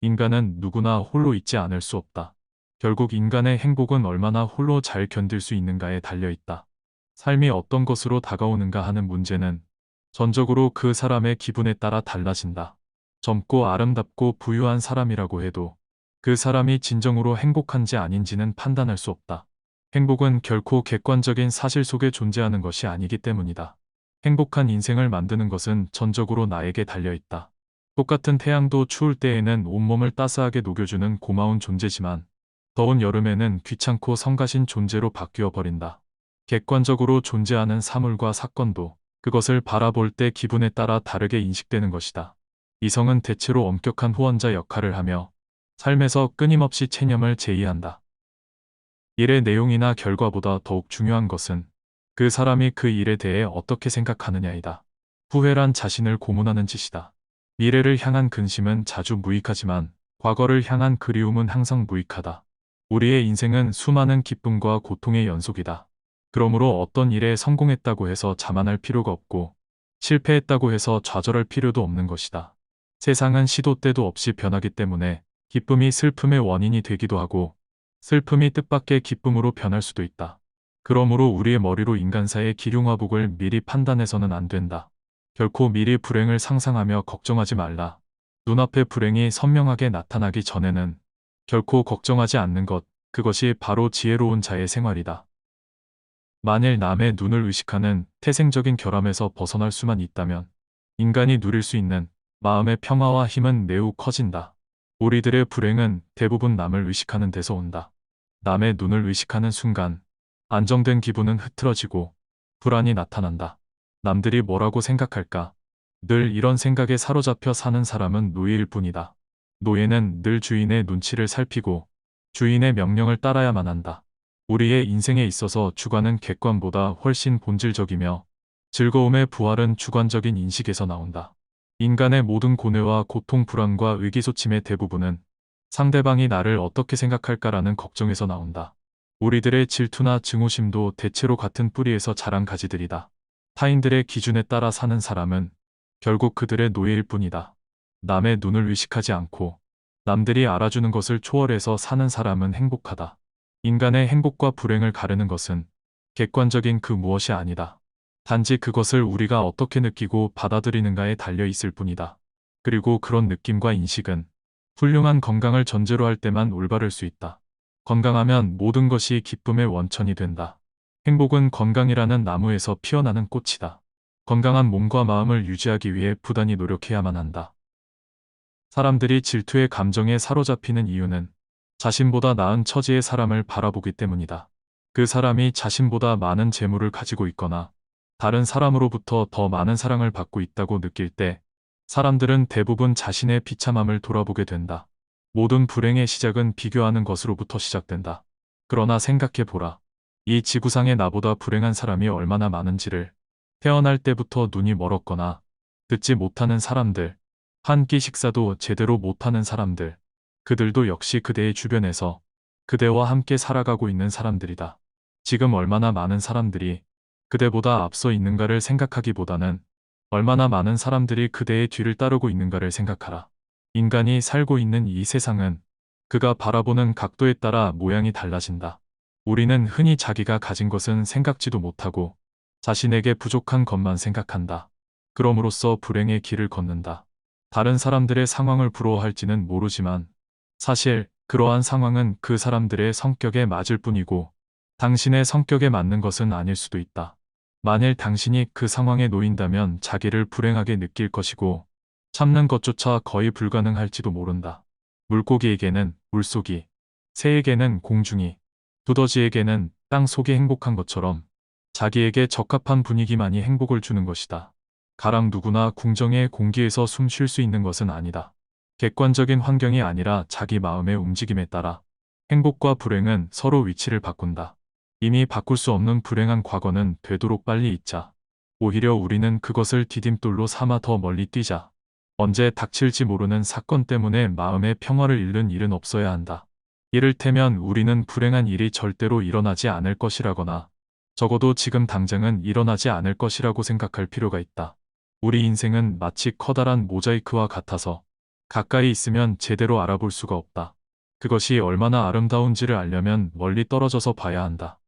인간은 누구나 홀로 있지 않을 수 없다. 결국 인간의 행복은 얼마나 홀로 잘 견딜 수 있는가에 달려 있다. 삶이 어떤 것으로 다가오는가 하는 문제는 전적으로 그 사람의 기분에 따라 달라진다. 젊고 아름답고 부유한 사람이라고 해도 그 사람이 진정으로 행복한지 아닌지는 판단할 수 없다. 행복은 결코 객관적인 사실 속에 존재하는 것이 아니기 때문이다. 행복한 인생을 만드는 것은 전적으로 나에게 달려 있다. 똑같은 태양도 추울 때에는 온몸을 따스하게 녹여주는 고마운 존재지만 더운 여름에는 귀찮고 성가신 존재로 바뀌어 버린다. 객관적으로 존재하는 사물과 사건도 그것을 바라볼 때 기분에 따라 다르게 인식되는 것이다. 이성은 대체로 엄격한 후원자 역할을 하며 삶에서 끊임없이 체념을 제의한다. 일의 내용이나 결과보다 더욱 중요한 것은 그 사람이 그 일에 대해 어떻게 생각하느냐이다. 후회란 자신을 고문하는 짓이다. 미래를 향한 근심은 자주 무익하지만 과거를 향한 그리움은 항상 무익하다. 우리의 인생은 수많은 기쁨과 고통의 연속이다. 그러므로 어떤 일에 성공했다고 해서 자만할 필요가 없고 실패했다고 해서 좌절할 필요도 없는 것이다. 세상은 시도 때도 없이 변하기 때문에 기쁨이 슬픔의 원인이 되기도 하고 슬픔이 뜻밖의 기쁨으로 변할 수도 있다. 그러므로 우리의 머리로 인간사의 기륭화복을 미리 판단해서는 안 된다. 결코 미리 불행을 상상하며 걱정하지 말라. 눈앞에 불행이 선명하게 나타나기 전에는 결코 걱정하지 않는 것, 그것이 바로 지혜로운 자의 생활이다. 만일 남의 눈을 의식하는 태생적인 결함에서 벗어날 수만 있다면 인간이 누릴 수 있는 마음의 평화와 힘은 매우 커진다. 우리들의 불행은 대부분 남을 의식하는 데서 온다. 남의 눈을 의식하는 순간 안정된 기분은 흐트러지고 불안이 나타난다. 남들이 뭐라고 생각할까? 늘 이런 생각에 사로잡혀 사는 사람은 노예일 뿐이다. 노예는 늘 주인의 눈치를 살피고 주인의 명령을 따라야만 한다. 우리의 인생에 있어서 주관은 객관보다 훨씬 본질적이며 즐거움의 부활은 주관적인 인식에서 나온다. 인간의 모든 고뇌와 고통, 불안과 의기소침의 대부분은 상대방이 나를 어떻게 생각할까라는 걱정에서 나온다. 우리들의 질투나 증오심도 대체로 같은 뿌리에서 자란 가지들이다. 타인들의 기준에 따라 사는 사람은 결국 그들의 노예일 뿐이다. 남의 눈을 의식하지 않고 남들이 알아주는 것을 초월해서 사는 사람은 행복하다. 인간의 행복과 불행을 가르는 것은 객관적인 그 무엇이 아니다. 단지 그것을 우리가 어떻게 느끼고 받아들이는가에 달려 있을 뿐이다. 그리고 그런 느낌과 인식은 훌륭한 건강을 전제로 할 때만 올바를 수 있다. 건강하면 모든 것이 기쁨의 원천이 된다. 행복은 건강이라는 나무에서 피어나는 꽃이다. 건강한 몸과 마음을 유지하기 위해 부단히 노력해야만 한다. 사람들이 질투의 감정에 사로잡히는 이유는 자신보다 나은 처지의 사람을 바라보기 때문이다. 그 사람이 자신보다 많은 재물을 가지고 있거나 다른 사람으로부터 더 많은 사랑을 받고 있다고 느낄 때 사람들은 대부분 자신의 비참함을 돌아보게 된다. 모든 불행의 시작은 비교하는 것으로부터 시작된다. 그러나 생각해보라. 이 지구상에 나보다 불행한 사람이 얼마나 많은지를. 태어날 때부터 눈이 멀었거나 듣지 못하는 사람들, 한 끼 식사도 제대로 못하는 사람들, 그들도 역시 그대의 주변에서 그대와 함께 살아가고 있는 사람들이다. 지금 얼마나 많은 사람들이 그대보다 앞서 있는가를 생각하기보다는 얼마나 많은 사람들이 그대의 뒤를 따르고 있는가를 생각하라. 인간이 살고 있는 이 세상은 그가 바라보는 각도에 따라 모양이 달라진다. 우리는 흔히 자기가 가진 것은 생각지도 못하고 자신에게 부족한 것만 생각한다. 그럼으로써 불행의 길을 걷는다. 다른 사람들의 상황을 부러워할지는 모르지만 사실 그러한 상황은 그 사람들의 성격에 맞을 뿐이고 당신의 성격에 맞는 것은 아닐 수도 있다. 만일 당신이 그 상황에 놓인다면 자기를 불행하게 느낄 것이고 참는 것조차 거의 불가능할지도 모른다. 물고기에게는 물속이, 새에게는 공중이, 두더지에게는 땅 속이 행복한 것처럼 자기에게 적합한 분위기만이 행복을 주는 것이다. 가랑 누구나 궁정의 공기에서 숨 쉴 수 있는 것은 아니다. 객관적인 환경이 아니라 자기 마음의 움직임에 따라 행복과 불행은 서로 위치를 바꾼다. 이미 바꿀 수 없는 불행한 과거는 되도록 빨리 잊자. 오히려 우리는 그것을 디딤돌로 삼아 더 멀리 뛰자. 언제 닥칠지 모르는 사건 때문에 마음의 평화를 잃는 일은 없어야 한다. 이를테면 우리는 불행한 일이 절대로 일어나지 않을 것이라거나 적어도 지금 당장은 일어나지 않을 것이라고 생각할 필요가 있다. 우리 인생은 마치 커다란 모자이크와 같아서 가까이 있으면 제대로 알아볼 수가 없다. 그것이 얼마나 아름다운지를 알려면 멀리 떨어져서 봐야 한다.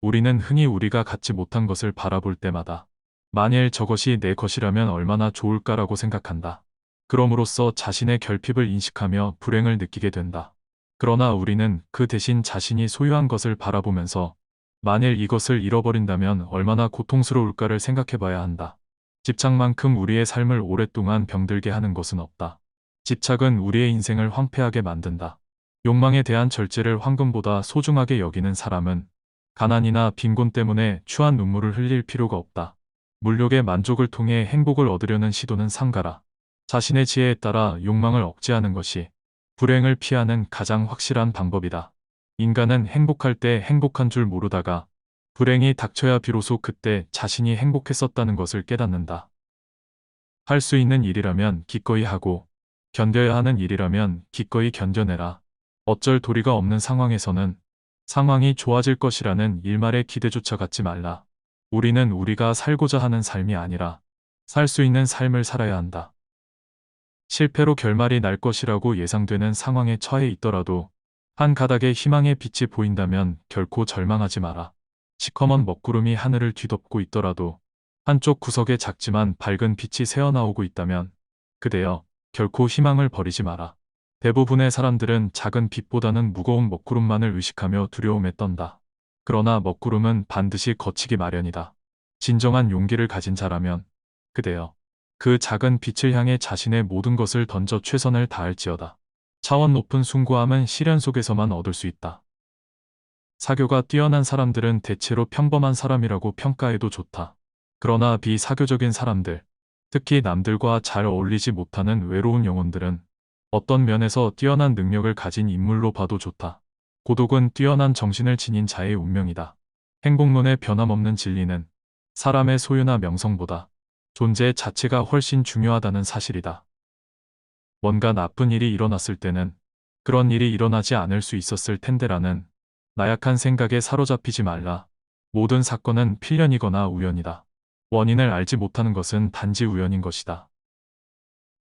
우리는 흔히 우리가 갖지 못한 것을 바라볼 때마다 만일 저것이 내 것이라면 얼마나 좋을까라고 생각한다. 그럼으로써 자신의 결핍을 인식하며 불행을 느끼게 된다. 그러나 우리는 그 대신 자신이 소유한 것을 바라보면서 만일 이것을 잃어버린다면 얼마나 고통스러울까를 생각해 봐야 한다. 집착만큼 우리의 삶을 오랫동안 병들게 하는 것은 없다. 집착은 우리의 인생을 황폐하게 만든다. 욕망에 대한 절제를 황금보다 소중하게 여기는 사람은 가난이나 빈곤 때문에 추한 눈물을 흘릴 필요가 없다. 물욕의 만족을 통해 행복을 얻으려는 시도는 삼가라. 자신의 지혜에 따라 욕망을 억제하는 것이 불행을 피하는 가장 확실한 방법이다. 인간은 행복할 때 행복한 줄 모르다가 불행이 닥쳐야 비로소 그때 자신이 행복했었다는 것을 깨닫는다. 할 수 있는 일이라면 기꺼이 하고 견뎌야 하는 일이라면 기꺼이 견뎌내라. 어쩔 도리가 없는 상황에서는 상황이 좋아질 것이라는 일말의 기대조차 갖지 말라. 우리는 우리가 살고자 하는 삶이 아니라 살 수 있는 삶을 살아야 한다. 실패로 결말이 날 것이라고 예상되는 상황에 처해 있더라도 한 가닥의 희망의 빛이 보인다면 결코 절망하지 마라. 시커먼 먹구름이 하늘을 뒤덮고 있더라도 한쪽 구석에 작지만 밝은 빛이 새어나오고 있다면 그대여 결코 희망을 버리지 마라. 대부분의 사람들은 작은 빛보다는 무거운 먹구름만을 의식하며 두려움에 떤다. 그러나 먹구름은 반드시 거치기 마련이다. 진정한 용기를 가진 자라면 그대여 그 작은 빛을 향해 자신의 모든 것을 던져 최선을 다할지어다. 차원 높은 숭고함은 시련 속에서만 얻을 수 있다. 사교가 뛰어난 사람들은 대체로 평범한 사람이라고 평가해도 좋다. 그러나 비사교적인 사람들, 특히 남들과 잘 어울리지 못하는 외로운 영혼들은 어떤 면에서 뛰어난 능력을 가진 인물로 봐도 좋다. 고독은 뛰어난 정신을 지닌 자의 운명이다. 행복론의 변함없는 진리는 사람의 소유나 명성보다 존재 자체가 훨씬 중요하다는 사실이다. 뭔가 나쁜 일이 일어났을 때는 그런 일이 일어나지 않을 수 있었을 텐데라는 나약한 생각에 사로잡히지 말라. 모든 사건은 필연이거나 우연이다. 원인을 알지 못하는 것은 단지 우연인 것이다.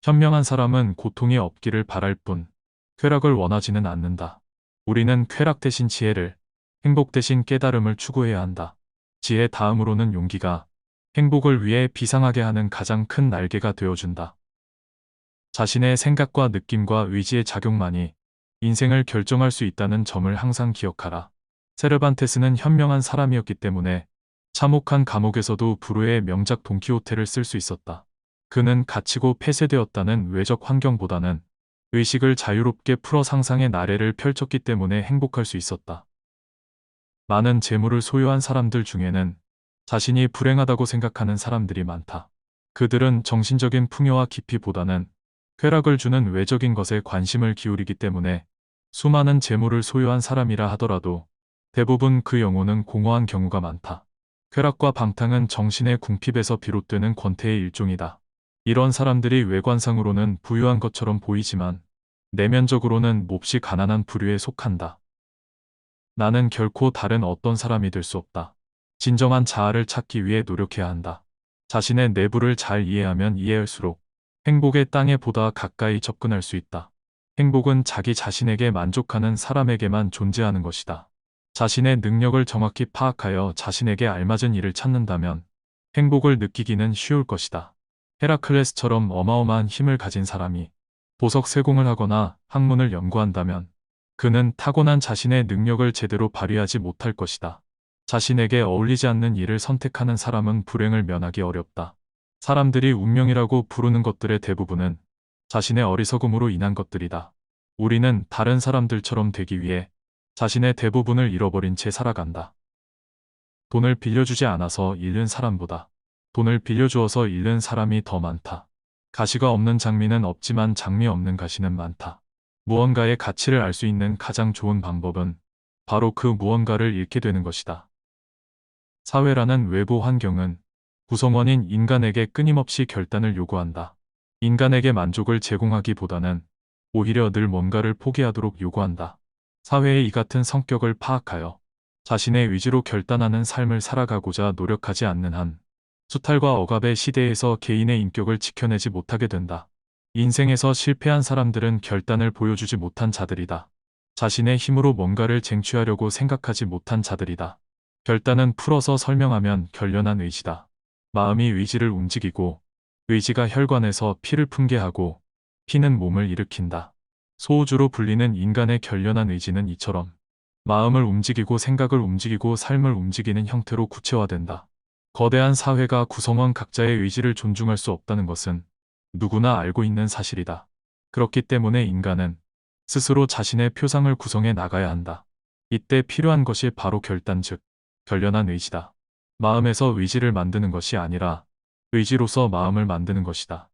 현명한 사람은 고통이 없기를 바랄 뿐 쾌락을 원하지는 않는다. 우리는 쾌락 대신 지혜를, 행복 대신 깨달음을 추구해야 한다. 지혜 다음으로는 용기가 행복을 위해 비상하게 하는 가장 큰 날개가 되어준다. 자신의 생각과 느낌과 의지의 작용만이 인생을 결정할 수 있다는 점을 항상 기억하라. 세르반테스는 현명한 사람이었기 때문에 참혹한 감옥에서도 불후의 명작 돈키호테를 쓸 수 있었다. 그는 갇히고 폐쇄되었다는 외적 환경보다는 의식을 자유롭게 풀어 상상의 나래를 펼쳤기 때문에 행복할 수 있었다. 많은 재물을 소유한 사람들 중에는 자신이 불행하다고 생각하는 사람들이 많다. 그들은 정신적인 풍요와 깊이보다는 쾌락을 주는 외적인 것에 관심을 기울이기 때문에 수많은 재물을 소유한 사람이라 하더라도 대부분 그 영혼은 공허한 경우가 많다. 쾌락과 방탕은 정신의 궁핍에서 비롯되는 권태의 일종이다. 이런 사람들이 외관상으로는 부유한 것처럼 보이지만 내면적으로는 몹시 가난한 부류에 속한다. 나는 결코 다른 어떤 사람이 될 수 없다. 진정한 자아를 찾기 위해 노력해야 한다. 자신의 내부를 잘 이해하면 이해할수록 행복의 땅에 보다 가까이 접근할 수 있다. 행복은 자기 자신에게 만족하는 사람에게만 존재하는 것이다. 자신의 능력을 정확히 파악하여 자신에게 알맞은 일을 찾는다면 행복을 느끼기는 쉬울 것이다. 헤라클레스처럼 어마어마한 힘을 가진 사람이 보석 세공을 하거나 학문을 연구한다면 그는 타고난 자신의 능력을 제대로 발휘하지 못할 것이다. 자신에게 어울리지 않는 일을 선택하는 사람은 불행을 면하기 어렵다. 사람들이 운명이라고 부르는 것들의 대부분은 자신의 어리석음으로 인한 것들이다. 우리는 다른 사람들처럼 되기 위해 자신의 대부분을 잃어버린 채 살아간다. 돈을 빌려주지 않아서 잃는 사람보다 돈을 빌려주어서 잃는 사람이 더 많다. 가시가 없는 장미는 없지만 장미 없는 가시는 많다. 무언가의 가치를 알 수 있는 가장 좋은 방법은 바로 그 무언가를 잃게 되는 것이다. 사회라는 외부 환경은 구성원인 인간에게 끊임없이 결단을 요구한다. 인간에게 만족을 제공하기보다는 오히려 늘 뭔가를 포기하도록 요구한다. 사회의 이 같은 성격을 파악하여 자신의 의지로 결단하는 삶을 살아가고자 노력하지 않는 한 수탈과 억압의 시대에서 개인의 인격을 지켜내지 못하게 된다. 인생에서 실패한 사람들은 결단을 보여주지 못한 자들이다. 자신의 힘으로 뭔가를 쟁취하려고 생각하지 못한 자들이다. 결단은 풀어서 설명하면 결연한 의지다. 마음이 의지를 움직이고 의지가 혈관에서 피를 풍게 하고 피는 몸을 일으킨다. 소우주로 불리는 인간의 결연한 의지는 이처럼 마음을 움직이고 생각을 움직이고 삶을 움직이는 형태로 구체화된다. 거대한 사회가 구성원 각자의 의지를 존중할 수 없다는 것은 누구나 알고 있는 사실이다. 그렇기 때문에 인간은 스스로 자신의 표상을 구성해 나가야 한다. 이때 필요한 것이 바로 결단 즉 결연한 의지다. 마음에서 의지를 만드는 것이 아니라 의지로서 마음을 만드는 것이다.